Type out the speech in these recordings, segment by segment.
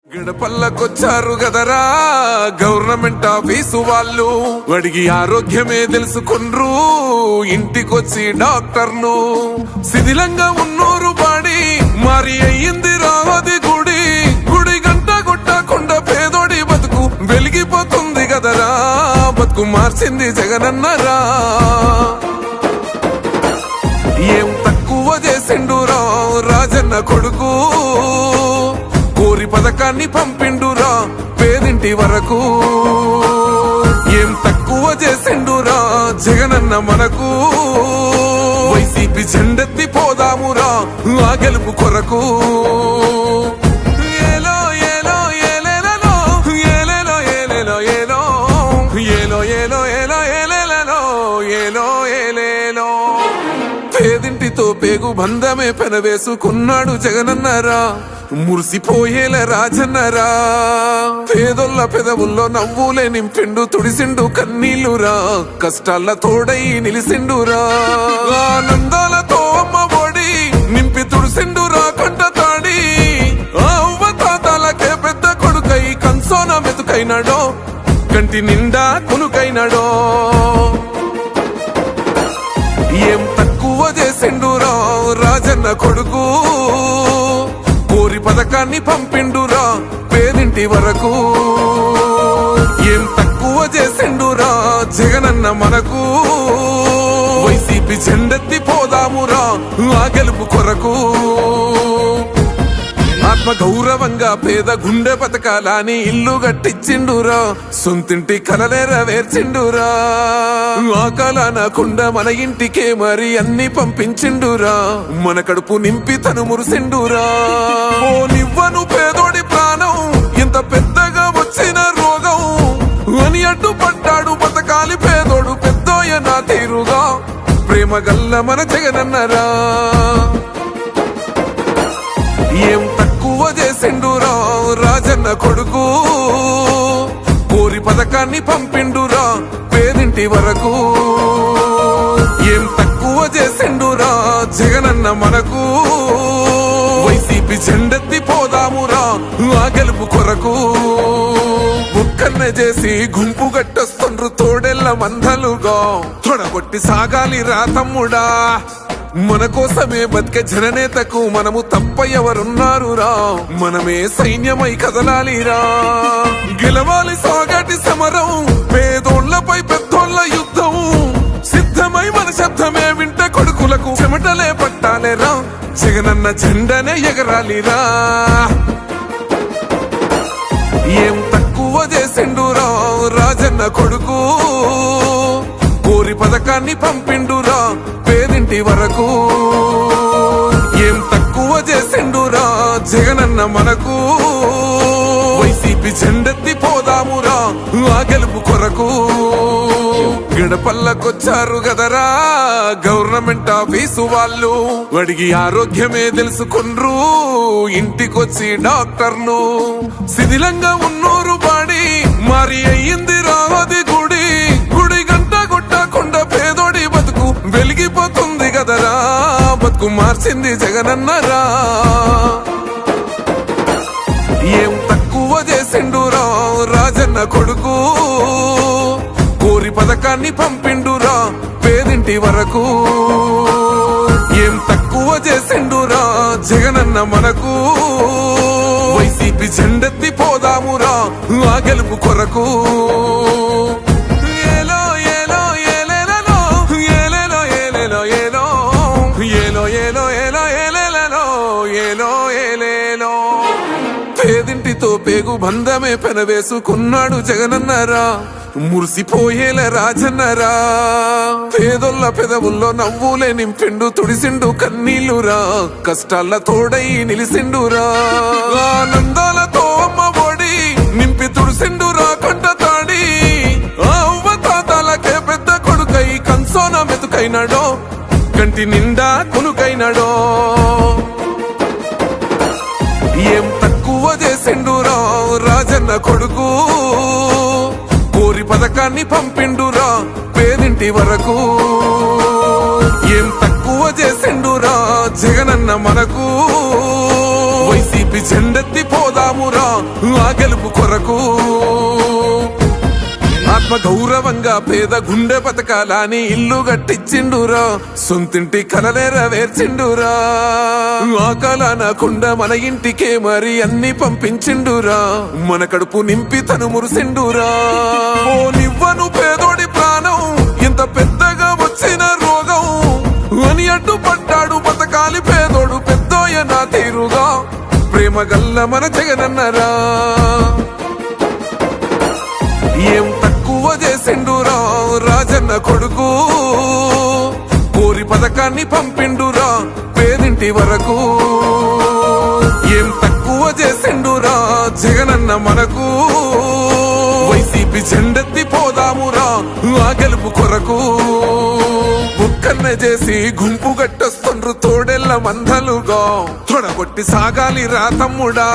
గడపల్లకొచ్చారు గదరా government office వాళ్ళు, అడిగి ఆరోగ్యమే తెలుసుకుండ్రు ఇంటికొచ్చి డాక్టర్లు. శిథిలంగా ఉన్నోరు బాడి మరి అయ్యింది రావది గుడి, గుడి గంట కొట్టకుండా పేదోడి బతుకు వెలిగిపోతుంది గదరా, బతుకు మార్చింది జగనన్నరా. ఏం తక్కువ చేసిండురా రాజన్న కొడుకు, కోరి పథకాన్ని పంపిండురా పేదింటి వరకు. ఏం తక్కువ చేసిండురా జగనన్న మనకు, వైసీపీ జెండెత్తి పోదామురా ఆ గెలుపు కొరకు. ఏలో ఏలో ఏలేలలో ఏలేలో ఏలేలో ఏలో ఏలో ఏలో ఏలో ఏలేలలో ఏలో ఏలేలో. పేదింటితో పేగు బంధమే పెనవేసుకున్నాడు జగనన్నరా, మురిసిపోయేల రాజన్నరా. పేదొల్ల పెదవుల్లో నవ్వులే నింపిండు, తుడిసిండు కన్నీళ్లురా, కష్టాల తోడై నిలిసిండురా. ఆనందాలతో అమ్మ ఒడి నింపి తుడిసిండురా కంట తాడి, అవ్వ తాతాలకే పెద్ద కొడుకై కంసోన మెతుకైనాడో, కంటి నిండా కునుకైనాడో. ఏం తక్కువ చేసిండురా రాజన్న కొడుకు, కోరి పథకాన్ని పంపిండురా పేదింటి వరకు. ఏం తక్కువ చేసిండురా జగనన్న మనకు, వైసీపీ జెండెత్తి పోదామురా ఆ గెలుపు కొరకు. ఆత్మ గౌరవంగా పేద గుండె బతకాలని ఇల్లు గట్టించిండురా, సొంతింటి కలలేరవేర్చిండురా. ఆ కలనకుండ మన ఇంటికే మరి అన్ని పంపించిండురా, మన కడుపు నింపి తను మురిసిండురా. ఓ నివ్వను పేదోడి ప్రాణం ఎంత పెద్దగా వచ్చిన రోగం అని అడ్డుపడ్డాడు బతకాలి పేదోడు పెద్దోయ నా తీరుగా, ప్రేమ గల్ల మన జగనన్నరా. ఏం తక్కువ చేసిండురా రాజన్న కొడుకు, కోరి పథకాన్ని పంపిండురా పేదింటి వరకు. ఏం తక్కువ చేసిండురా జగనన్న మనకు, వైసీపీ జెండెత్తి పోదామురా ఆ గెలుపు కొరకు. ముక్కన్న చేసి గుంపు గట్టొస్తుండ్రు తోడెల్ల మందలుగా, తొడగొట్టి సాగాలి రా తమ్ముడా. మన కోసమే బతికే జననేతకు మనము తప్ప ఎవరున్నారురా, మనమే సైన్యమై కదలాలిరా. గెలవాలి సాగటి సమరం, పేదోళ్లపై పెద్దోళ్ల యుద్ధం, సిద్ధమై మన శబ్దమే వింట కొడుకులకు చెమటలే పట్టాలేరా, జగనన్న జెండనే ఎగరాలిరా. ఏం తక్కువ చేసిండురా రాజన్న కొడుకు, కోరి పథకాన్ని పంపిండురా పేదింటి వరకు. ఏం తక్కువ చేసిండురా జగనన్న మనకు, వైసీపీ జెండెత్తి పోదామురా ఆ గెలుపు కొరకు. గడపల్లకొచ్చారు గదరా గవర్నమెంట్ ఆఫీసు వాళ్ళు, అడిగి ఆరోగ్యమే తెలుసుకుండ్రు ఇంటికొచ్చి డాక్టర్లు. శిథిలంగా ఉన్నోరు బాడి మరి అయ్యింది రావది గుడి, గుడి గంట కొట్టకుండా పేదోడి బతుకు వెలిగిపోతుంది గదరా, బతుకు మార్చింది జగనన్నరా. ఏం తక్కువ చేసిండురా రాజన్న కొడుకు, కోరి పథకాన్ని పంపిండురా పేదింటి వరకు. ఏం తక్కువ చేసిండురా జగనన్న మనకు, వైసీపీ జెండెత్తి పోదామురా ఆ గెలుపు కొరకు. ఏలో ఏలో ఏలేలలో ఏలేలో ఏలేలో ఏలో ఏలో ఏలో ఏలో ఏలేలలో ఏలో ఏలేలో. పేదింటితో పేగు బంధమే పెనవేసుకున్నాడు జగనన్నరా, మురిసిపోయేల రాజన్నరా. పేదొల్ల పెదవుల్లో నవ్వులే నింపిండు, తుడిసిండు కన్నీళ్లురా, కష్టాల తోడై నిలిసిండురా. ఆనందాలతో అమ్మ ఒడి నింపి తుడిసిండురా కంట తాడి, అవ్వ తాతాలకే పెద్ద కొడుకై కంసోన మెతుకైనాడో, కంటి నిండా కునుకైనాడో. ఏం తక్కువ చేసిండురా రాజన్న కొడుకు, కోరి పథకాన్ని పంపిండురా పేదింటి వరకు. ఏం తక్కువ చేసిండురా జగనన్న మనకు, వైసీపీ జెండెత్తి పోదామురా ఆ గెలుపు కొరకు ఆత్మ గౌరవంగా పేద గుండె బతకాలని ఇల్లు గట్టిచ్చిండురా సొంతింటి కలలే నెరవేర్చిండురా ఆకలనకుండా మన ఇంటికే మరి అన్ని పంపించిండురా మన కడుపు నింపి తను మురిసిండురా ఓ నివ్వను పేదోడి ప్రాణం ఇంత పెద్దగా వచ్చిన రోగం అని అడ్డుపడ్డాడు బతకాలి పేదోడు పెద్దోయ నా తీరుగా ప్రేమ గల్ల మన జగనన్నరా ఏం తక్కువ చేసిండురా రాజన్న కొడుకు కోరి పథకాన్ని పంపిండురా పేదింటి వరకు ఏం తక్కువ చేసిండురా జగనన్న మనకు వైసీపీ జెండెత్తి పోదామురా ఆ గెలుపు కొరకు ఒక్కన్నే చేసి గుంపు గట్టొస్తుండ్రు తోడెల్ల మందలుగా తొడగొట్టి సాగాలి రా తమ్ముడా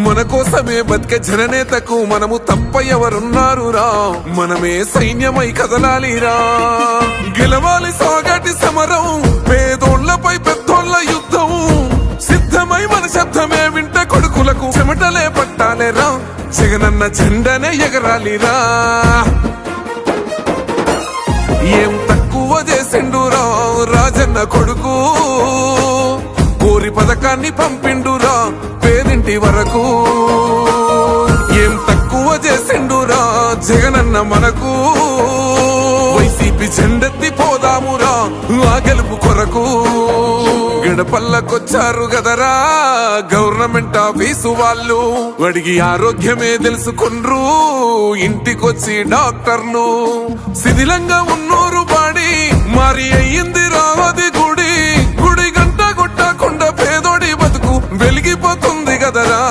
మన కోసమే బతికే జననేతకు మనము తప్ప ఎవరున్నారురా మనమే సైన్యమై కదలాలిరా గెలవాలి సాగటి సమరం పేదోళ్లపై పెద్దోళ్ల యుద్ధం సిద్ధమై మన శబ్దమే వింట కొడుకులకు చెమటలే పట్టాలేరా జగనన్న జెండనే ఎగరాలిరా ఏం తక్కువ చేసిండురా రాజన్న కొడుకు కోరి పథకాన్ని పంపిండురా పేదింటి వరకు ఏం తక్కువ చేసిండురా జగనన్న మనకు వైసీపీ జెండెత్తి పోదామురా ఆ గెలుపు కొరకు గడపల్లకొచ్చారు గదరా గవర్నమెంట్ ఆఫీసు వాళ్ళు అడిగి ఆరోగ్యమే తెలుసుకుండ్రు ఇంటికొచ్చి డాక్టర్లు శిథిలంగా ఉన్నోరు బాడి మరి అయ్యింది రావది గుడి గుడి గంట కొట్టకుండా పేదోడి బతుకు వెలిగిపోతుంది గదరా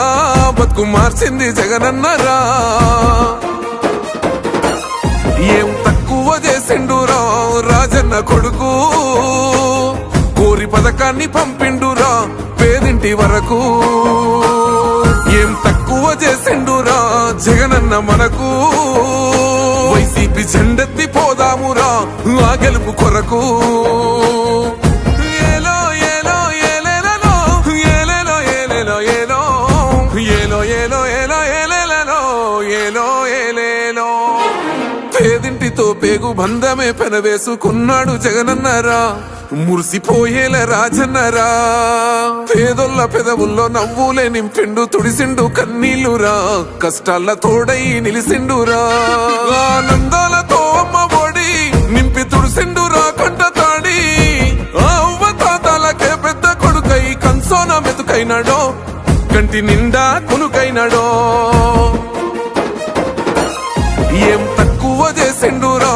బతుకు మార్చింది జగనన్నరా ఏం తక్కువ చేసిండురా రాజన్న కొడుకు కోరి పథకాన్ని పంపిండురా పేదింటి వరకు ఏం తక్కువ చేసిండురా జగనన్న మనకు వైసీపీ జెండెత్తి పోదామురా ఆ గెలుపు కొరకు ఏలో ఏలో ఏలేలలో ఏలేలో ఏలేలో ఏలో ఏలో ఏలో ఏలో ఏలేలలో ఏలో ఏలేలో పేదింటితో పేగు బంధమే పెనవేసుకున్నాడు జగనన్నరా మురిసిపోయేల రాజన్నరా పేదొల్ల పెదవుల్లో నవ్వులే నింపిండు తుడిసిండు కన్నీళ్లురా కష్టాల తోడై నిలిసిండురా ఆనందాలతో అమ్మ ఒడి నింపి తుడిసిండురా కంట తాడి అవ్వ తాతలకే పెద్ద కొడుకై కంసోన మెతుకైనాడో కంటి నిండా కునుకైనాడో ఏం తక్కువ చేసిండురా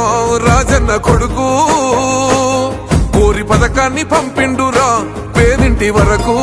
రాజన్న కొడుకు కోరి పథకాన్ని పంపిండురా పేదింటి వరకు